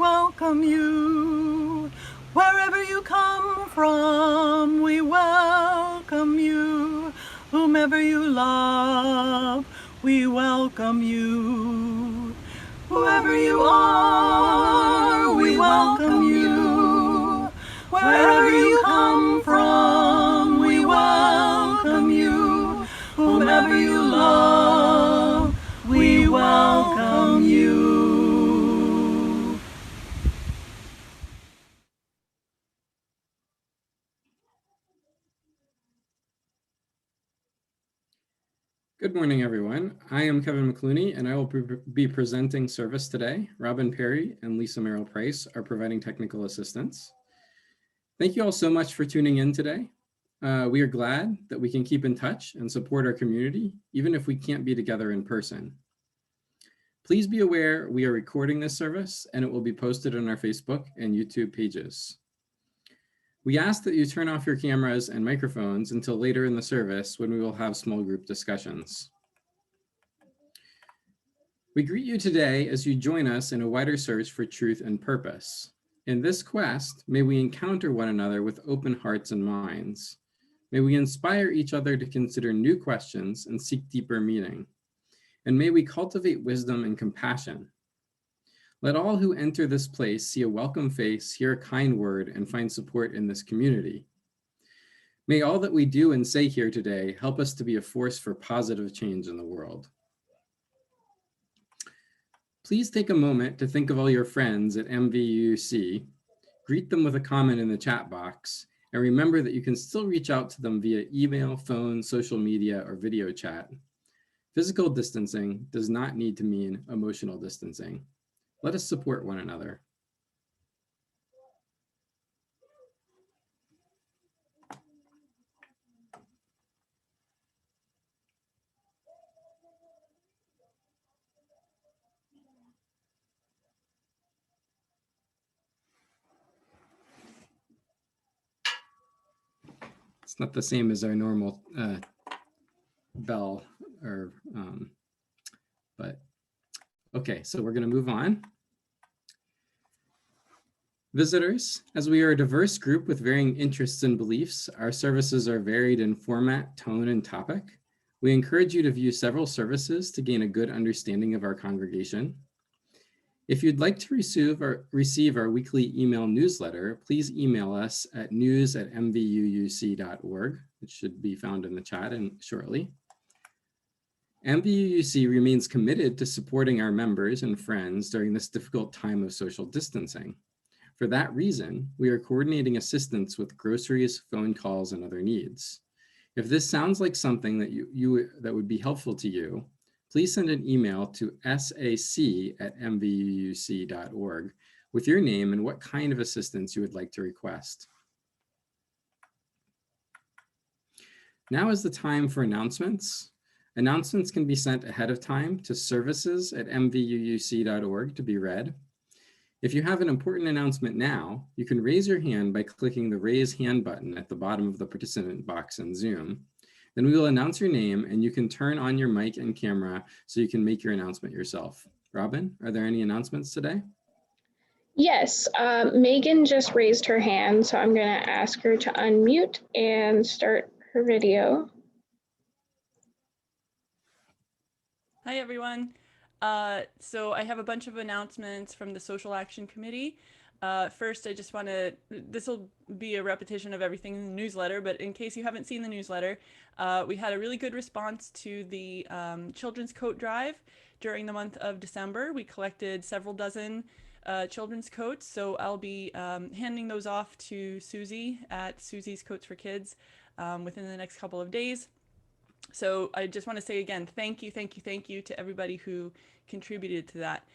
welcome you. Wherever you come from, we welcome you. Whomever you love, we welcome you. Whoever you are, we welcome you. Wherever you come from, we welcome you. Whomever you love, we welcome you. Good morning, everyone. I am Kevin McCluney, and I will be presenting service today. Robin Perry and Lisa Merrill Price are providing technical assistance. Thank you all so much for tuning in today. We are glad that we can keep in touch and support our community, even if we can't be together in person. Please be aware we are recording this service, and it will be posted on our Facebook and YouTube pages. We ask that you turn off your cameras and microphones until later in the service when we will have small group discussions. We greet you today as you join us in a wider search for truth and purpose. In this quest, may we encounter one another with open hearts and minds. May we inspire each other to consider new questions and seek deeper meaning. And may we cultivate wisdom and compassion. Let all who enter this place see a welcome face, hear a kind word, and find support in this community. May all that we do and say here today help us to be a force for positive change in the world. Please take a moment to think of all your friends at MVUC, greet them with a comment in the chat box, and remember that you can still reach out to them via email, phone, social media, or video chat. Physical distancing does not need to mean emotional distancing. Let us support one another. It's not the same as our normal bell, but okay, so we're going to move on. Visitors, as we are a diverse group with varying interests and beliefs, our services are varied in format, tone, and topic. We encourage you to view several services to gain a good understanding of our congregation. If you'd like to receive our weekly email newsletter, please email us at news@mvuuc.org. It should be found in the chat shortly. MVUC remains committed to supporting our members and friends during this difficult time of social distancing. For that reason, we are coordinating assistance with groceries, phone calls, and other needs. If this sounds like something that that would be helpful to you, please send an email to sac@mvuuc.org with your name and what kind of assistance you would like to request. Now is the time for announcements. Announcements can be sent ahead of time to services@mvuuc.org to be read. If you have an important announcement now, you can raise your hand by clicking the raise hand button at the bottom of the participant box in Zoom. Then we will announce your name and you can turn on your mic and camera so you can make your announcement yourself. Robin, are there any announcements today? Yes, Megan just raised her hand, so I'm going to ask her to unmute and start her video. Hi, everyone. So I have a bunch of announcements from the Social Action Committee. First, I just want to, this will be a repetition of everything in the newsletter, but in case you haven't seen the newsletter, we had a really good response to the Children's Coat Drive during the month of December. We collected several dozen children's coats, so I'll be handing those off to Susie at Susie's Coats for Kids within the next couple of days. So I just want to say again, thank you to everybody who contributed to that.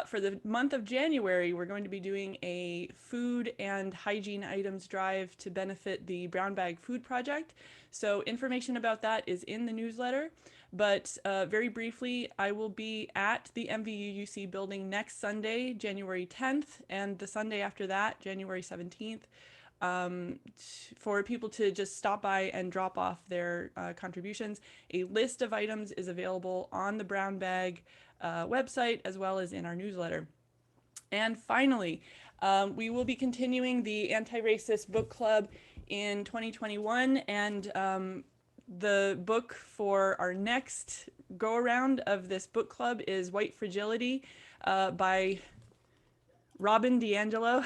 For the month of January, we're going to be doing a food and hygiene items drive to benefit the Brown Bag Food Project. So information about that is in the newsletter. But very briefly, I will be at the MVUUC building next Sunday, January 10th, and the Sunday after that, January 17th. For people to just stop by and drop off their contributions. A list of items is available on the Brown Bag website as well as in our newsletter. And finally, we will be continuing the Anti-Racist Book Club in 2021, and the book for our next go around of this book club is White Fragility by Robin DiAngelo.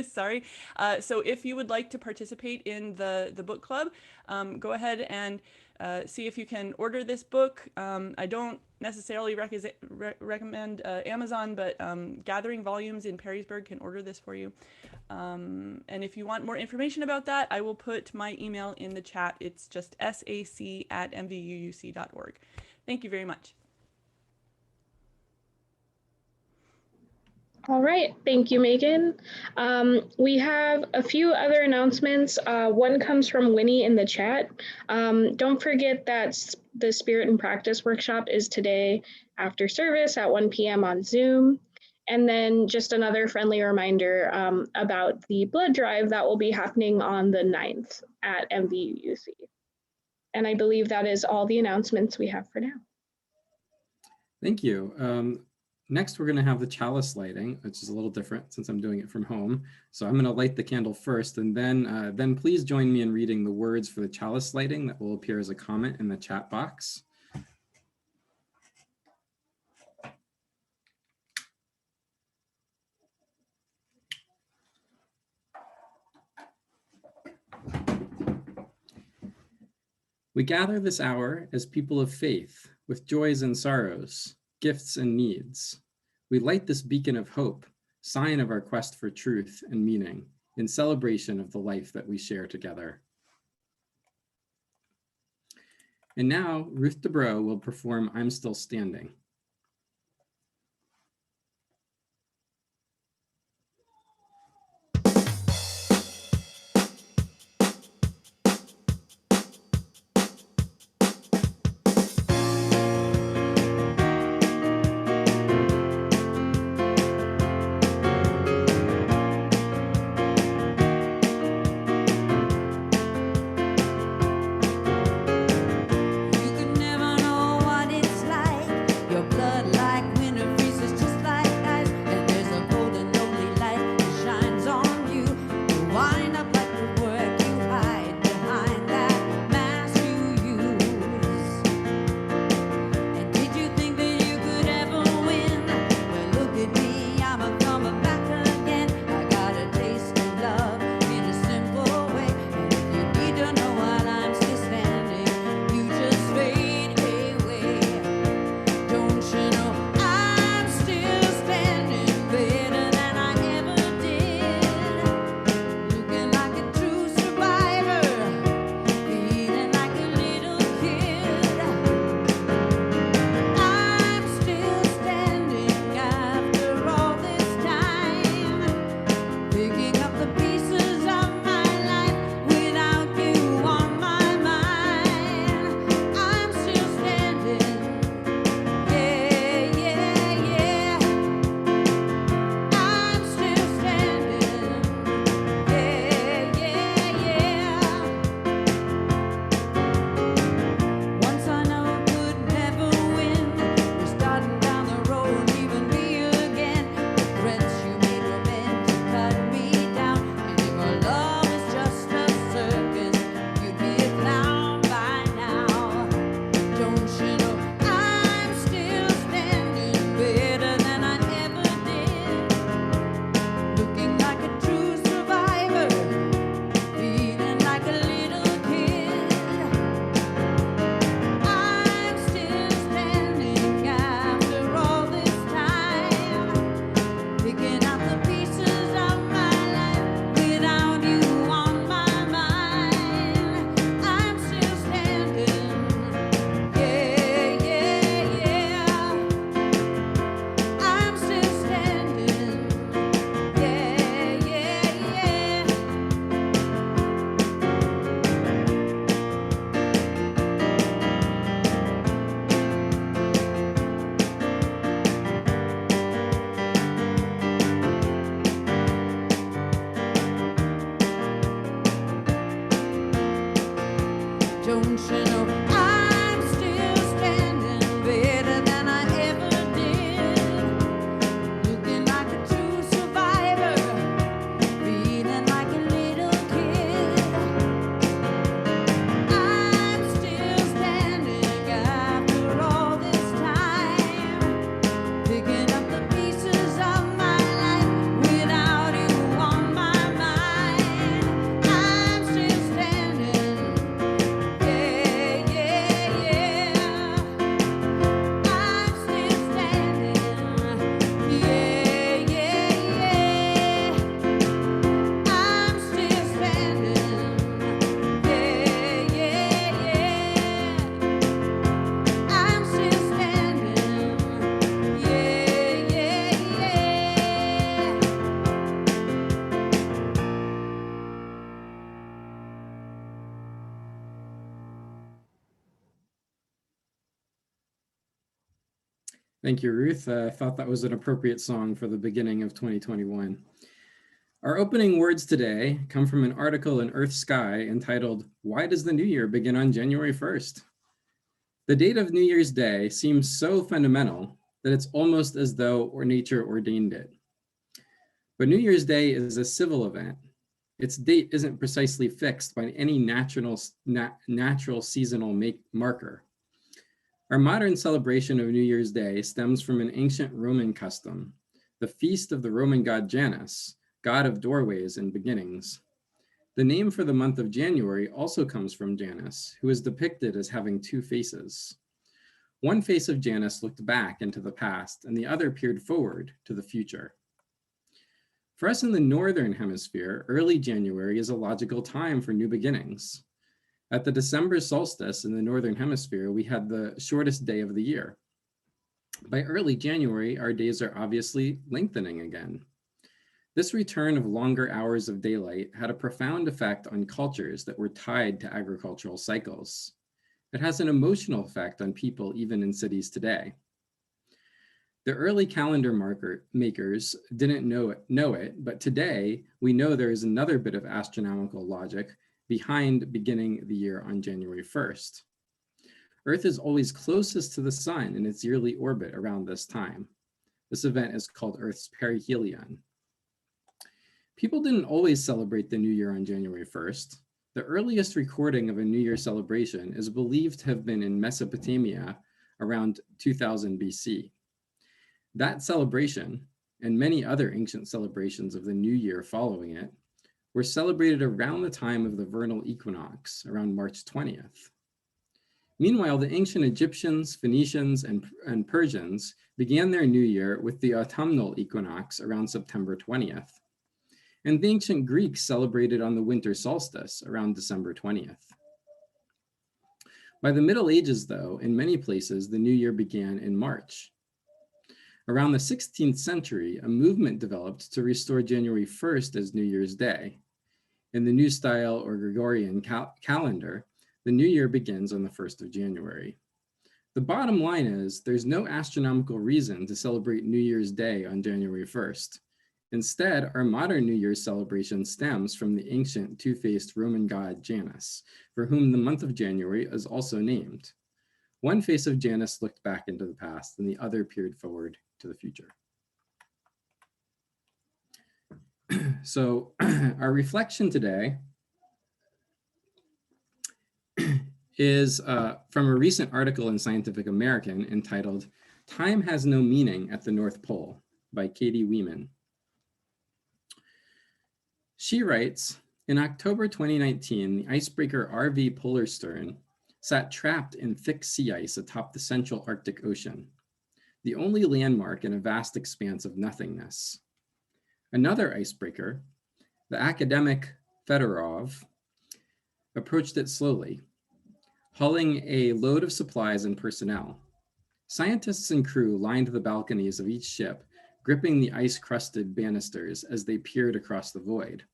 Sorry. So if you would like to participate in the book club, go ahead and see if you can order this book. I don't necessarily recommend Amazon, but Gathering Volumes in Perrysburg can order this for you. And if you want more information about that, I will put my email in the chat. It's just sac@mvuuc.org. Thank you very much. All right, thank you, Megan. We have a few other announcements. One comes from Winnie in the chat. Don't forget that the Spirit and Practice workshop is today after service at 1 p.m. on Zoom. And then just another friendly reminder about the blood drive that will be happening on the 9th at MVUUC. And I believe that is all the announcements we have for now. Thank you. Next, we're going to have the Chalice Lighting, which is a little different since I'm doing it from home. So I'm going to light the candle first, and then please join me in reading the words for the Chalice Lighting that will appear as a comment in the chat box. We gather this hour as people of faith, with joys and sorrows, gifts and needs. We light this beacon of hope, sign of our quest for truth and meaning, in celebration of the life that we share together. And now, Ruth Dubrow will perform I'm Still Standing. Better than I ever did, looking like a true Thank you, Ruth. I thought that was an appropriate song for the beginning of 2021. Our opening words today come from an article in Earth Sky entitled, "Why Does the New Year Begin on January 1st?" The date of New Year's Day seems so fundamental that it's almost as though nature ordained it. But New Year's Day is a civil event. Its date isn't precisely fixed by any natural seasonal marker. Our modern celebration of New Year's Day stems from an ancient Roman custom, the feast of the Roman god Janus, god of doorways and beginnings. The name for the month of January also comes from Janus, who is depicted as having two faces. One face of Janus looked back into the past, and the other peered forward to the future. For us in the Northern Hemisphere, early January is a logical time for new beginnings. At the December solstice in the Northern Hemisphere, we had the shortest day of the year. By early January, our days are obviously lengthening again. This return of longer hours of daylight had a profound effect on cultures that were tied to agricultural cycles. It has an emotional effect on people even in cities today. The early calendar makers didn't know it, but today we know there is another bit of astronomical logic behind beginning the year on January 1st. Earth is always closest to the sun in its yearly orbit around this time. This event is called Earth's Perihelion. People didn't always celebrate the New Year on January 1st. The earliest recording of a New Year celebration is believed to have been in Mesopotamia around 2000 BC. That celebration, and many other ancient celebrations of the New Year following it, were celebrated around the time of the vernal equinox, around March 20th. Meanwhile, the ancient Egyptians, Phoenicians, and Persians began their New Year with the autumnal equinox around September 20th. And the ancient Greeks celebrated on the winter solstice around December 20th. By the Middle Ages, though, in many places, the New Year began in March. Around the 16th century, a movement developed to restore January 1st as New Year's Day. In the New Style or Gregorian calendar, the New Year begins on the 1st of January. The bottom line is there's no astronomical reason to celebrate New Year's Day on January 1st. Instead, our modern New Year's celebration stems from the ancient two-faced Roman god Janus, for whom the month of January is also named. One face of Janus looked back into the past, and the other peered forward to the future. So our reflection today is from a recent article in Scientific American entitled, "Time Has No Meaning at the North Pole" by Katie Wieman. She writes, in October 2019, the icebreaker RV Polarstern sat trapped in thick sea ice atop the central Arctic Ocean, the only landmark in a vast expanse of nothingness. Another icebreaker, the academic Fedorov, approached it slowly, hauling a load of supplies and personnel. Scientists and crew lined the balconies of each ship, gripping the ice-crusted banisters as they peered across the void.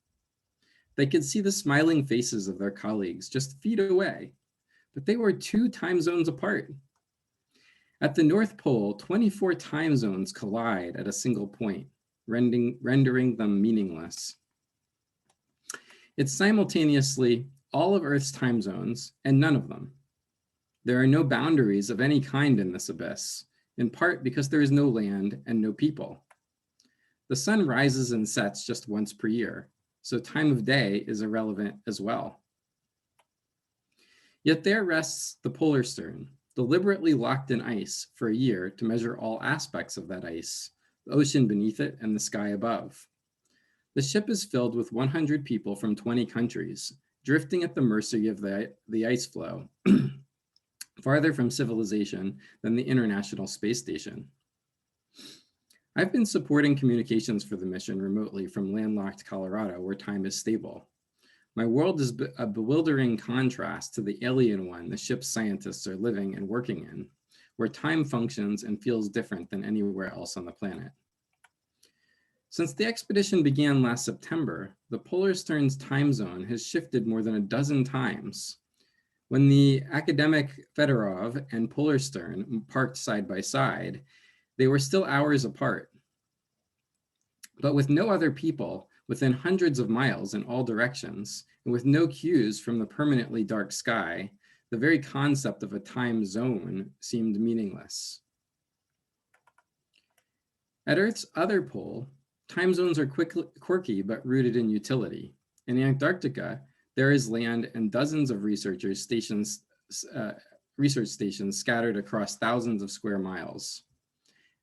They could see the smiling faces of their colleagues just feet away, but they were 2 time zones apart. At the North Pole, 24 time zones collide at a single point, rendering them meaningless. It's simultaneously all of Earth's time zones and none of them. There are no boundaries of any kind in this abyss, in part because there is no land and no people. The sun rises and sets just once per year, so time of day is irrelevant as well. Yet there rests the Polarstern, deliberately locked in ice for a year to measure all aspects of that ice, the ocean beneath it and the sky above. The ship is filled with 100 people from 20 countries, drifting at the mercy of the ice flow, farther from civilization than the International Space Station. I've been supporting communications for the mission remotely from landlocked Colorado, where time is stable. My world is a bewildering contrast to the alien one the ship's scientists are living and working in, where time functions and feels different than anywhere else on the planet. Since the expedition began last September, the Polarstern's time zone has shifted more than a dozen times. When the academic Fedorov and Polarstern parked side by side, They were still hours apart. But with no other people within hundreds of miles in all directions, and with no cues from the permanently dark sky, the very concept of a time zone seemed meaningless. At Earth's other pole, time zones are quirky but rooted in utility. In Antarctica, there is land and dozens of research stations scattered across thousands of square miles.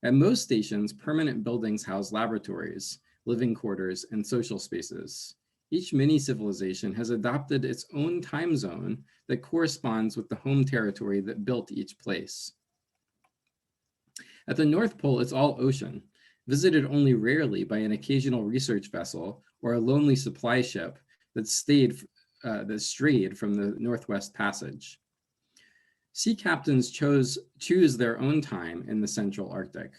At most stations, permanent buildings house laboratories, living quarters, and social spaces. Each mini-civilization has adopted its own time zone that corresponds with the home territory that built each place. At the North Pole, it's all ocean, visited only rarely by an occasional research vessel or a lonely supply ship that strayed from the Northwest Passage. Sea captains choose their own time in the Central Arctic.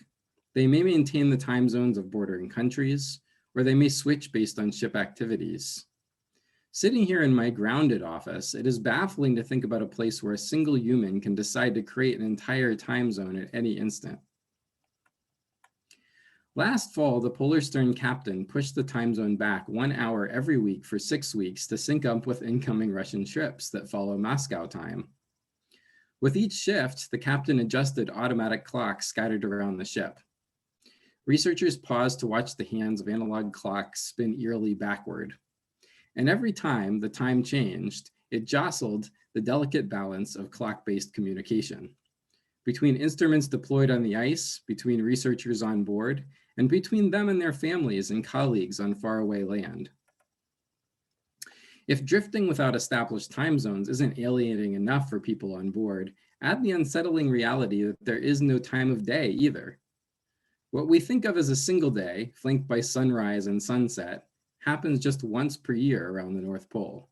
They may maintain the time zones of bordering countries, or they may switch based on ship activities. Sitting here in my grounded office, it is baffling to think about a place where a single human can decide to create an entire time zone at any instant. Last fall, the Polar Stern captain pushed the time zone back 1 hour every week for 6 weeks to sync up with incoming Russian ships that follow Moscow time. With each shift, the captain adjusted automatic clocks scattered around the ship. Researchers paused to watch the hands of analog clocks spin eerily backward. And every time the time changed, it jostled the delicate balance of clock-based communication. Between instruments deployed on the ice, between researchers on board, and between them and their families and colleagues on faraway land. If drifting without established time zones isn't alienating enough for people on board, add the unsettling reality that there is no time of day either. What we think of as a single day, flanked by sunrise and sunset, happens just once per year around the North Pole.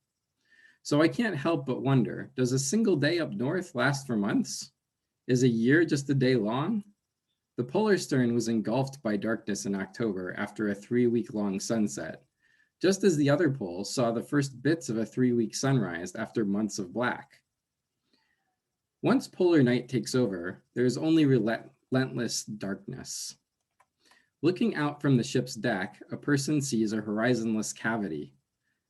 So I can't help but wonder, does a single day up north last for months? Is a year just a day long? The Polar Stern was engulfed by darkness in October after a 3-week-long sunset, just as the other pole saw the first bits of a 3-week sunrise after months of black. Once polar night takes over, there is only relentless darkness. Looking out from the ship's deck, a person sees a horizonless cavity.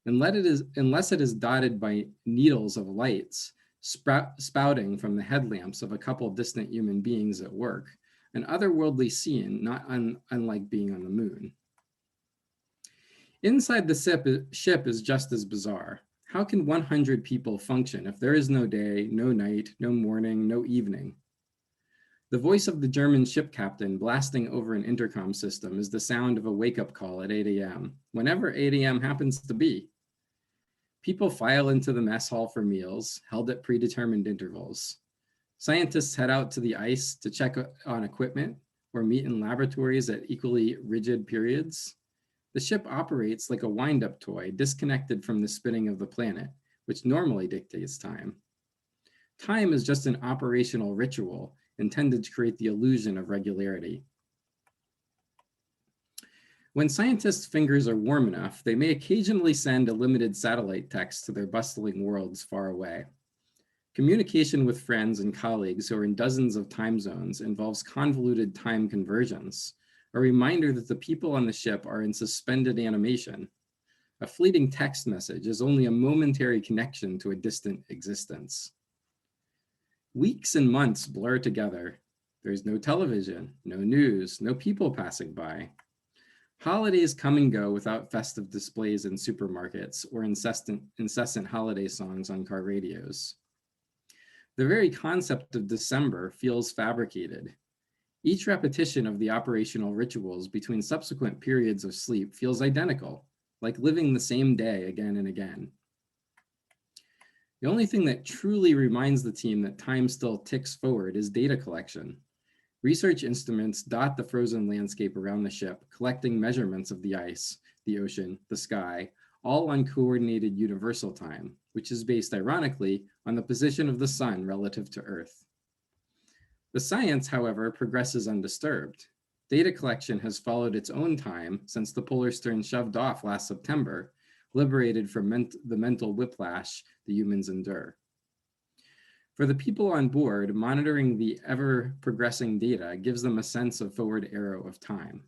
Unless it is dotted by needles of lights spouting from the headlamps of a couple distant human beings at work, an otherworldly scene not unlike being on the moon. Inside the ship is just as bizarre. How can 100 people function if there is no day, no night, no morning, no evening? The voice of the German ship captain blasting over an intercom system is the sound of a wake-up call at 8 a.m., whenever 8 a.m. happens to be. People file into the mess hall for meals, held at predetermined intervals. Scientists head out to the ice to check on equipment or meet in laboratories at equally rigid periods. The ship operates like a wind-up toy disconnected from the spinning of the planet, which normally dictates time. Time is just an operational ritual intended to create the illusion of regularity. When scientists' fingers are warm enough, they may occasionally send a limited satellite text to their bustling worlds far away. Communication with friends and colleagues who are in dozens of time zones involves convoluted time conversions, a reminder that the people on the ship are in suspended animation. A fleeting text message is only a momentary connection to a distant existence. Weeks and months blur together. There's no television, no news, no people passing by. Holidays come and go without festive displays in supermarkets or incessant holiday songs on car radios. The very concept of December feels fabricated. Each repetition of the operational rituals between subsequent periods of sleep feels identical, like living the same day again and again. The only thing that truly reminds the team that time still ticks forward is data collection. Research instruments dot the frozen landscape around the ship, collecting measurements of the ice, the ocean, the sky, all on coordinated universal time, which is based, ironically, on the position of the sun relative to Earth. The science, however, progresses undisturbed. Data collection has followed its own time since the Polar Stern shoved off last September, liberated from the mental whiplash the humans endure. For the people on board, monitoring the ever-progressing data gives them a sense of forward arrow of time.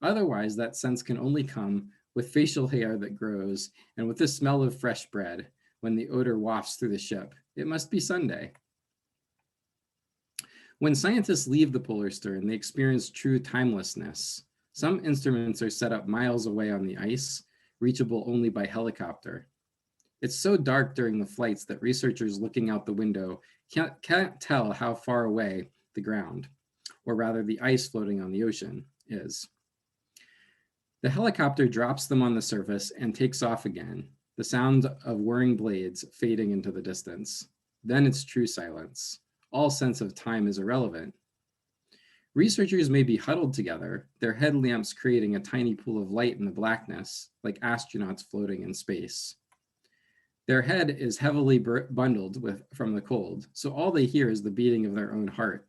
Otherwise, that sense can only come with facial hair that grows and with the smell of fresh bread when the odor wafts through the ship. It must be Sunday. When scientists leave the polar stern, they experience true timelessness. Some instruments are set up miles away on the ice, reachable only by helicopter. It's so dark during the flights that researchers looking out the window can't tell how far away the ground, or rather the ice floating on the ocean, is. The helicopter drops them on the surface and takes off again, the sound of whirring blades fading into the distance. Then it's true silence. All sense of time is irrelevant. Researchers may be huddled together, their headlamps creating a tiny pool of light in the blackness, like astronauts floating in space. Their head is heavily bundled from the cold, so all they hear is the beating of their own heart.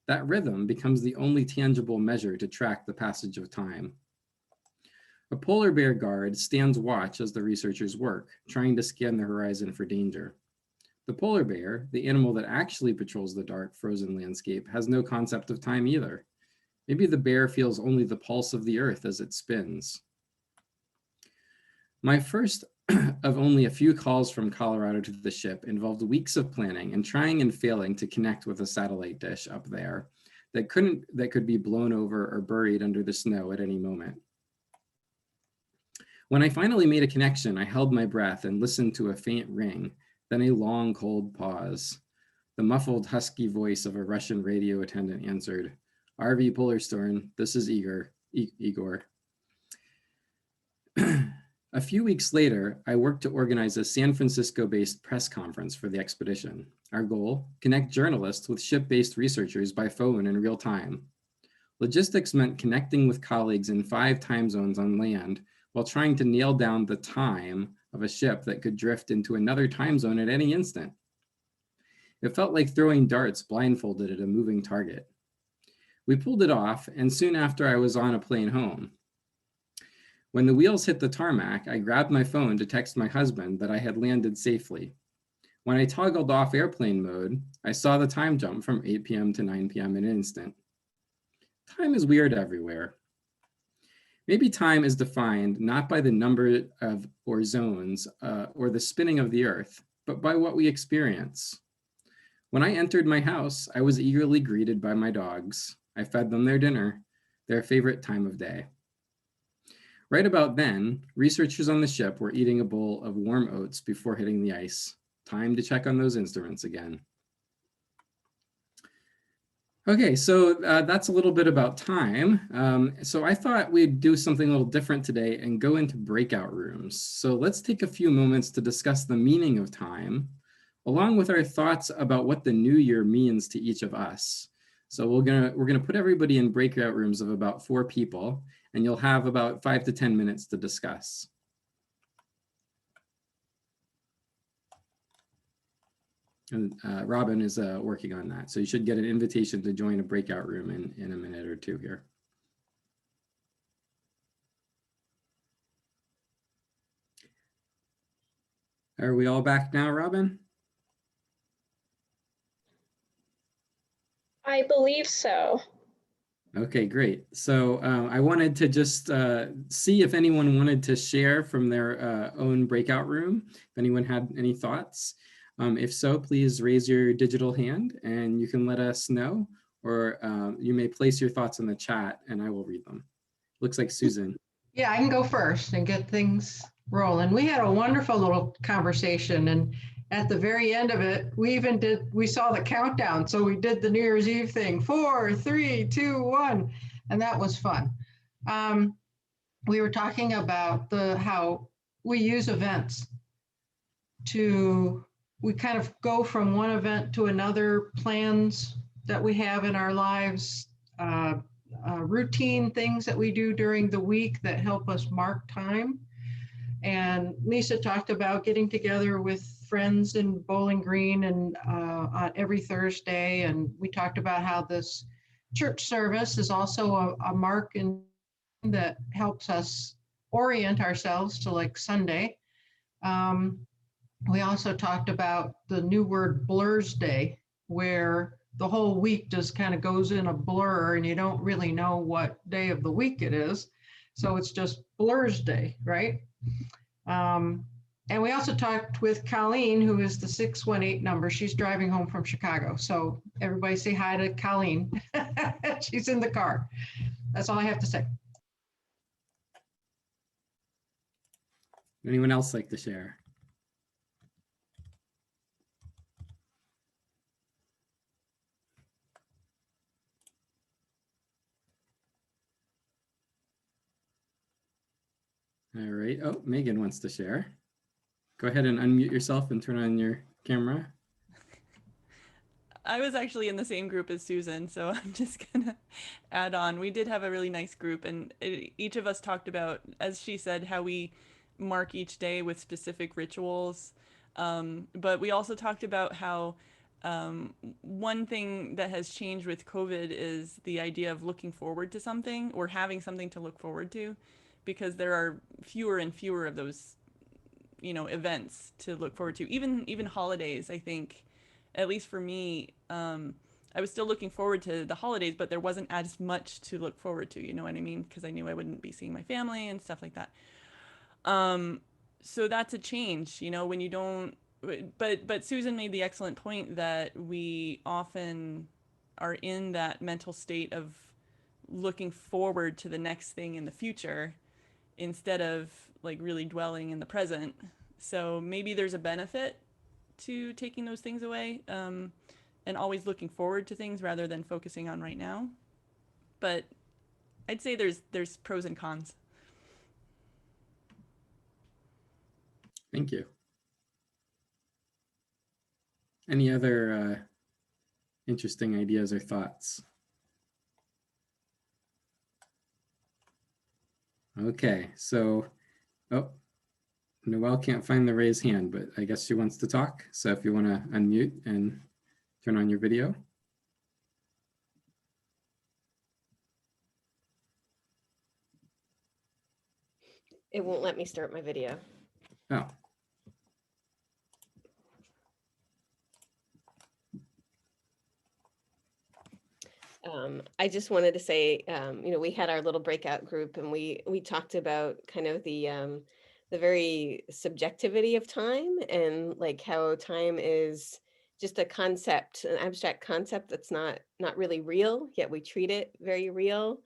That rhythm becomes the only tangible measure to track the passage of time. A polar bear guard stands watch as the researchers work, trying to scan the horizon for danger. The polar bear, the animal that actually patrols the dark, frozen landscape, has no concept of time either. Maybe the bear feels only the pulse of the earth as it spins. My first of only a few calls from Colorado to the ship involved weeks of planning and trying and failing to connect with a satellite dish up there that could be blown over or buried under the snow at any moment. When I finally made a connection, I held my breath and listened to a faint ring, then a long, cold pause. The muffled, husky voice of a Russian radio attendant answered, "RV Polarstern, this is Igor." A few weeks later, I worked to organize a San Francisco-based press conference for the expedition. Our goal, connect journalists with ship-based researchers by phone in real time. Logistics meant connecting with colleagues in 5 time zones on land while trying to nail down the time of a ship that could drift into another time zone at any instant. It felt like throwing darts blindfolded at a moving target. We pulled it off, and soon after I was on a plane home. When the wheels hit the tarmac, I grabbed my phone to text my husband that I had landed safely. When I toggled off airplane mode, I saw the time jump from 8 p.m. to 9 p.m. in an instant. Time is weird everywhere. Maybe time is defined not by the number of or zones or the spinning of the earth, but by what we experience. When I entered my house, I was eagerly greeted by my dogs. I fed them their dinner, their favorite time of day. Right about then, researchers on the ship were eating a bowl of warm oats before hitting the ice. Time to check on those instruments again. Okay, so that's a little bit about time. So I thought we'd do something a little different today and go into breakout rooms. So let's take a few moments to discuss the meaning of time, along with our thoughts about what the new year means to each of us. So we're gonna put everybody in breakout rooms of about 4 people, and you'll have about 5 to 10 minutes to discuss. And Robin is working on that. So you should get an invitation to join a breakout room in a minute or 2 here. Are we all back now, Robin? I believe so. Okay, great. So I wanted to just see if anyone wanted to share from their own breakout room, if anyone had any thoughts. If so, please raise your digital hand and you can let us know, or you may place your thoughts in the chat and I will read them. Looks like Susan. Yeah, I can go first and get things rolling. We had a wonderful little conversation, and at the very end of it, we saw the countdown. So we did the New Year's Eve thing, 4, 3, 2, 1, and that was fun. We were talking about how we use events we kind of go from one event to another, plans that we have in our lives, routine things that we do during the week that help us mark time. And Lisa talked about getting together with friends in Bowling Green and every Thursday. And we talked about how this church service is also a mark that helps us orient ourselves to like Sunday. We also talked about the new word Blur's Day, where the whole week just kind of goes in a blur and you don't really know what day of the week it is. So it's just Blur's Day, right? And we also talked with Colleen, who is the 618 number. She's driving home from Chicago. So everybody say hi to Colleen. She's in the car. That's all I have to say. Anyone else like to share? All right. Oh, Megan wants to share. Go ahead and unmute yourself and turn on your camera. I was actually in the same group as Susan, so I'm just gonna add on. We did have a really nice group, and each of us talked about, as she said, how we mark each day with specific rituals. But we also talked about how one thing that has changed with COVID is the idea of looking forward to something or having something to look forward to, because there are fewer and fewer of those, events to look forward to. Even holidays, I think, at least for me, I was still looking forward to the holidays, but there wasn't as much to look forward to, you know what I mean? Because I knew I wouldn't be seeing my family and stuff like that. So that's a change, when you don't, but Susan made the excellent point that we often are in that mental state of looking forward to the next thing in the future instead of like really dwelling in the present. So maybe there's a benefit to taking those things away, and always looking forward to things rather than focusing on right now. But I'd say there's pros and cons. Thank you. Any other interesting ideas or thoughts? Okay, so, oh, Noelle can't find the raise hand, but I guess she wants to talk. So if you want to unmute and turn on your video. It won't let me start my video. Oh. I just wanted to say, we had our little breakout group, and we talked about kind of the very subjectivity of time, and like how time is just a concept, an abstract concept that's not really real, yet we treat it very real.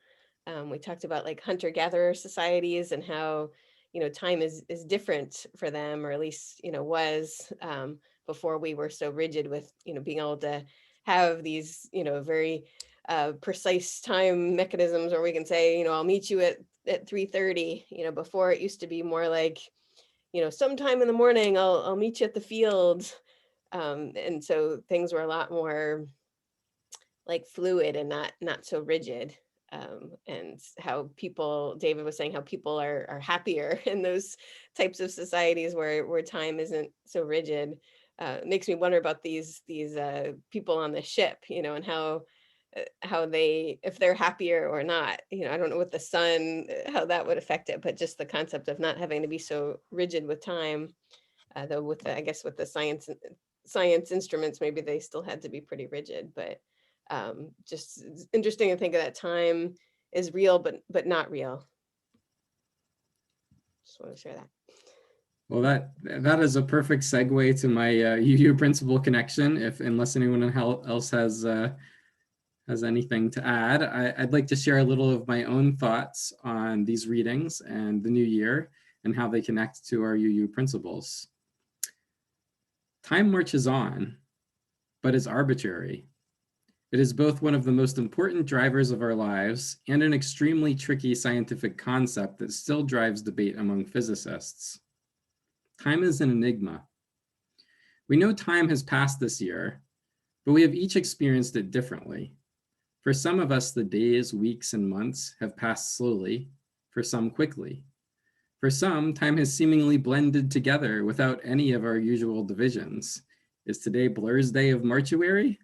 We talked about like hunter-gatherer societies and how, time is different for them, or at least, was before we were so rigid with, being able to have these, very precise time mechanisms where we can say, I'll meet you at 3:30. Before it used to be more like, sometime in the morning I'll meet you at the field. And so things were a lot more like fluid and not so rigid. And how people, David was saying, how people are happier in those types of societies where time isn't so rigid. Makes me wonder about these people on the ship, and how they, if they're happier or not. I don't know with the sun, how that would affect it, but just the concept of not having to be so rigid with time, though with the, I guess with the science instruments, maybe they still had to be pretty rigid, but just interesting to think of that time is real, but not real. Just want to share that. Well, that is a perfect segue to my UU principle connection. Unless anyone else has anything to add, I'd like to share a little of my own thoughts on these readings and the new year and how they connect to our UU principles. Time marches on, but is arbitrary. It is both one of the most important drivers of our lives and an extremely tricky scientific concept that still drives debate among physicists. Time is an enigma. We know time has passed this year, but we have each experienced it differently. For some of us, the days, weeks, and months have passed slowly, for some quickly. For some, time has seemingly blended together without any of our usual divisions. Is today Blur's Day of Marchuary?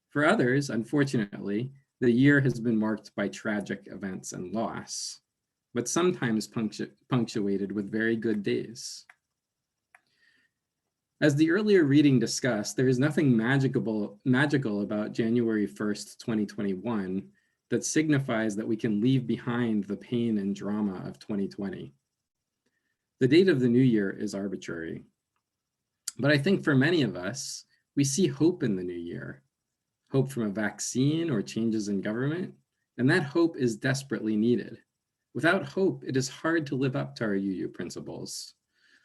For others, unfortunately, the year has been marked by tragic events and loss, but sometimes punctuated with very good days. As the earlier reading discussed, there is nothing magical about January 1st, 2021 that signifies that we can leave behind the pain and drama of 2020. The date of the new year is arbitrary. But I think for many of us, we see hope in the new year, hope from a vaccine or changes in government, and that hope is desperately needed. Without hope, it is hard to live up to our UU principles.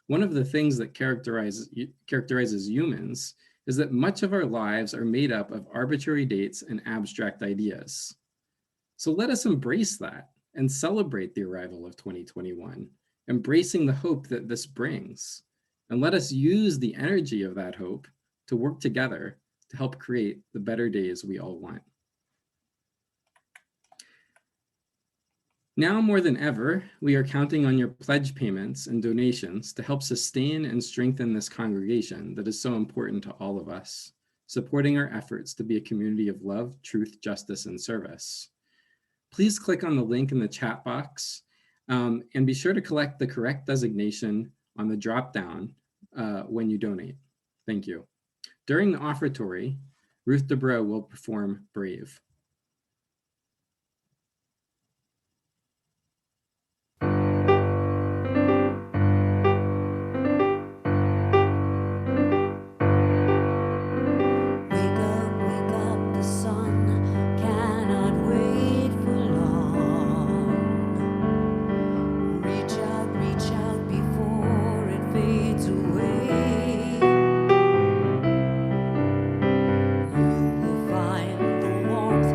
One of the things that characterizes humans is that much of our lives are made up of arbitrary dates and abstract ideas. So let us embrace that and celebrate the arrival of 2021, embracing the hope that this brings. And let us use the energy of that hope to work together to help create the better days we all want. Now more than ever, we are counting on your pledge payments and donations to help sustain and strengthen this congregation that is so important to all of us, supporting our efforts to be a community of love, truth, justice, and service. Please click on the link in the chat box and be sure to collect the correct designation on the drop-down when you donate. Thank you. During the offertory, Ruth Dubrow will perform Brave. Warmth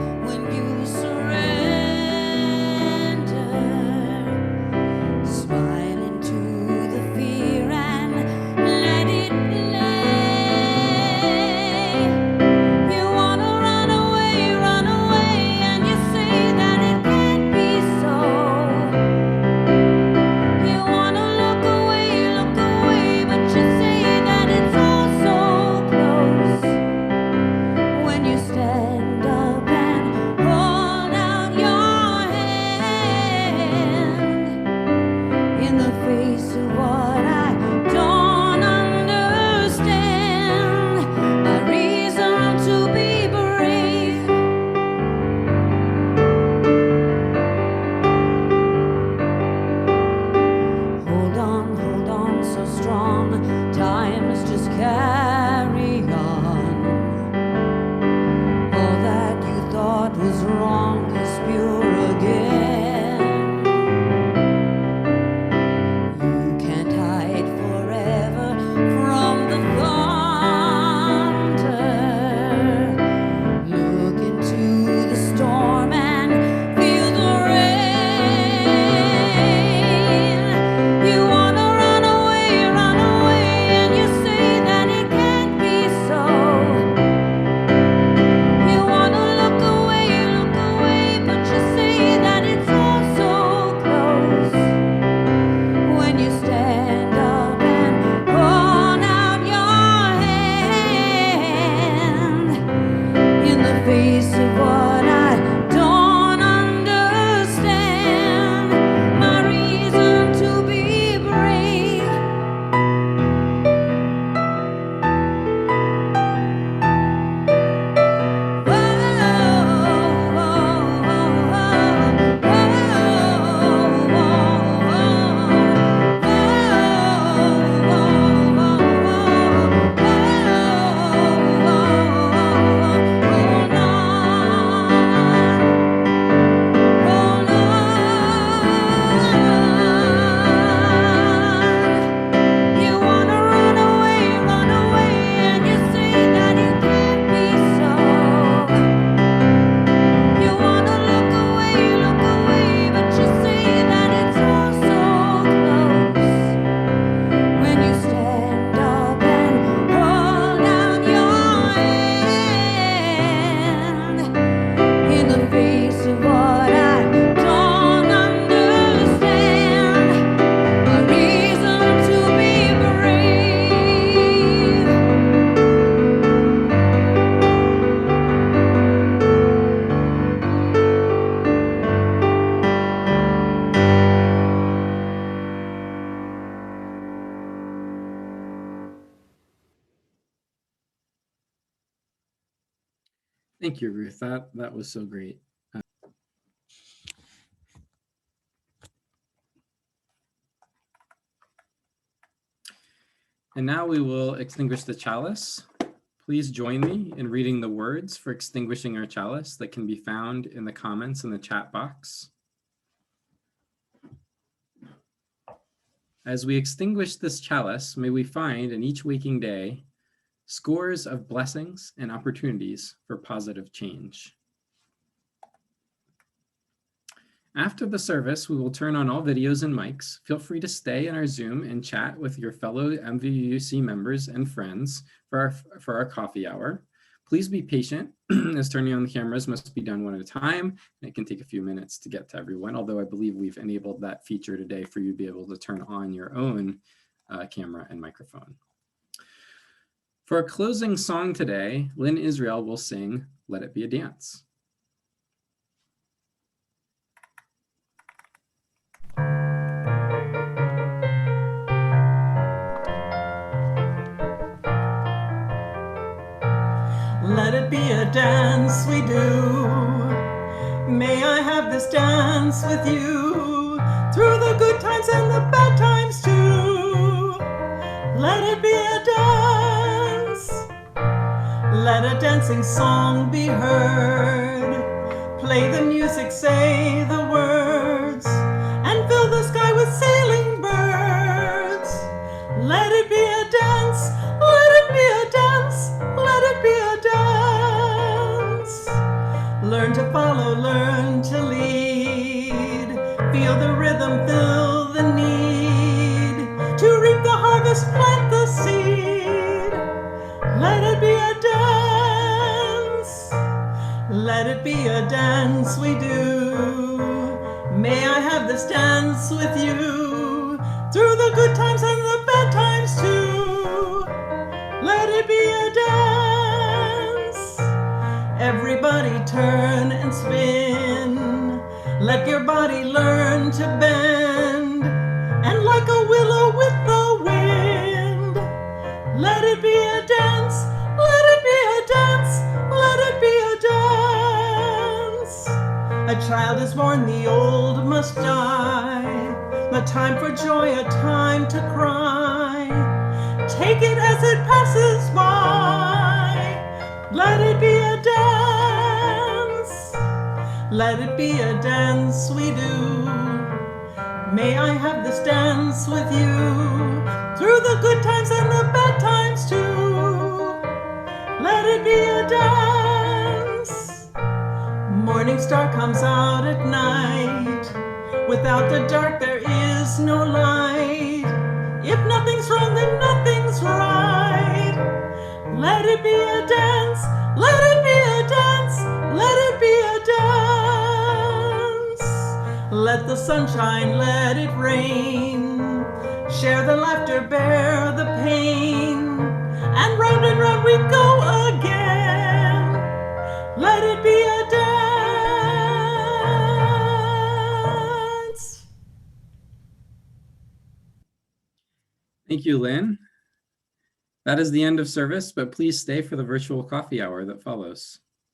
Thank you, Ruth. That was so great. And now we will extinguish the chalice. Please join me in reading the words for extinguishing our chalice that can be found in the comments in the chat box. As we extinguish this chalice, may we find in each waking day scores of blessings and opportunities for positive change. After the service, we will turn on all videos and mics. Feel free to stay in our Zoom and chat with your fellow MVUC members and friends for our coffee hour. Please be patient, as turning on the cameras must be done one at a time, and it can take a few minutes to get to everyone, although I believe we've enabled that feature today for you to be able to turn on your own camera and microphone. For our closing song today, Lynn Israel will sing Let It Be a Dance. Let it be a dance we do. May I have this dance with you through the good times and the bad times too. Let it be a dance. Let a dancing song be heard. Play the music, say the words, and fill the sky with sailing birds. Let it be a dance. Let it be a dance. Let it be a dance. Learn to follow, learn to lead. Feel the rhythm, feel the need. To reap the harvest, plant the seed. Let it be a dance. Let it be a dance we do. May I have this dance with you through the good times and the bad times too. Let it be a dance. Everybody turn and spin. Let your body learn to bend. And like a willow with the wind, let it be a dance. Let it be a dance. Let it be a dance. A child is born, the old must die. A time for joy, a time to cry. Take it as it passes by. Let it be a dance. Let it be a dance we do. May I have this dance with you through the good times and the bad times too. Let it be a dance. Morning star comes out at night. Without the dark there is no light. If nothing's wrong, then nothing's right. Let it be a dance. Let it be a dance. Let it be a dance. Let the sunshine, let it rain. Share the laughter, bear the pain. And round we go again. Let it be a dance. Thank you, Lynn. That is the end of service, but please stay for the virtual coffee hour that follows.